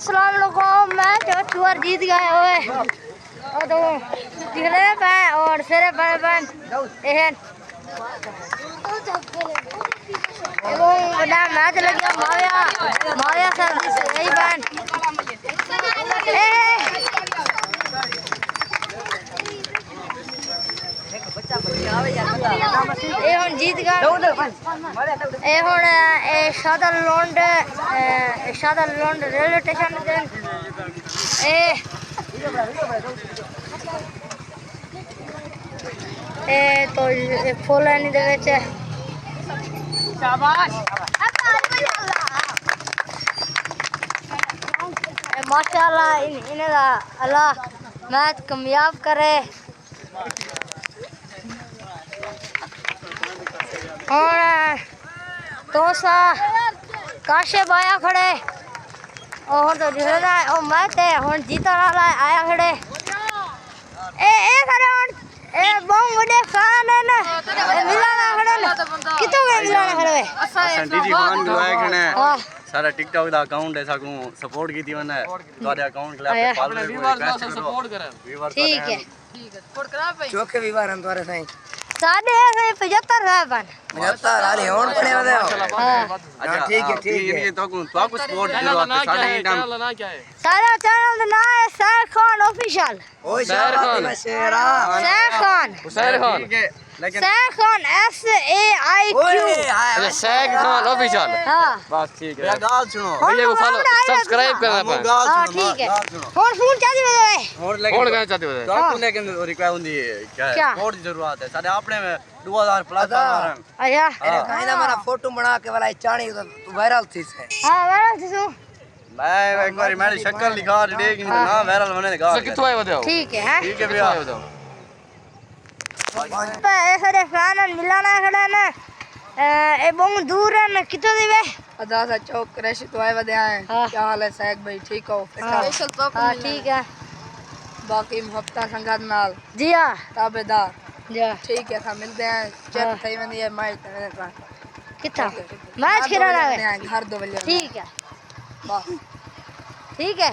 अस्सलाम वालेकुम। मैं चोर जीत गए हुए और तो दिखले पे और सिरे पे एहन এবং ওটা ম্যাচ লাগিয়া মাওয়া স্যার এই ব্যান এখন জিত গা এখন সাদা লন্ড রেলওয়ে স্টেশন তো ফুল আনি দেবে माशाल्लाह इन्हें अल्लाह मैच कामयाब करे। और तो सा काशे बाया खड़े और तो जिसने ओ मैच है हुन जीता वाला आया खड़े ए खड़े हुन ए बहुत बड़े फैन है ना मिलाना खड़े ना कितो गए मिलाना खड़े असन डीजी खान जो है खने सारा टिकटॉक दा अकाउंट है साकू सपोर्ट कीती वने तुम्हारे अकाउंट के लिए फॉलो व्यूअर दा सपोर्ट करे ठीक है सपोर्ट करा भाई चौके व्यूअर हम तुम्हारे साईं साढ़े 75 है बन 75 आले होन पड़े वदे अच्छा ठीक है ये तो को सपोर्ट करो साडे इंटम ना क्या है सारा चैनल का नाम है सैर खान ऑफिशियल। ओए सैर खान हुसैन खान ठीक है लेकिन सैर खान SAIQ अच्छा सैग खान ऑफिशियल हाँ बस ठीक है गाल सुनो भैया को फॉलो सब्सक्राइब करना पर हाँ ठीक है फोन चाहती है और लेकिन कौन कहना चाहते हो तो लेकिन रिक्वायर्ड होती है क्या क्या? सपोर्ट की जरूरत है साडे अपने में 2000 प्लस हमारा अच्छा अरे काइदा मारा फोटो बना के वाला चाणी तू वायरल थी से हाँ वायरल थी तू मैं एक बार मेरी शक्ल दिखा दे कि ना वायरल बने दिखा कितो आए बताओ ठीक है हैं ठीक है भैया बताओ पे ऐसे फैन मिलाना खड़ा ना ए बहुत दूर है ना कितो दिवे अदा सा चौक क्रैश तो आए वदे आए हाँ। क्या हाल है सैग भाई ठीक हो स्पेशल तो हाँ ठीक है बाकी हफ्ता संगत नाल जी हाँ ताबेदार जा ठीक है हम मिलते हैं चेक थई वंदी है मैच का कितना मैच खिलाना है घर 2 बजे ठीक है बस ठीक है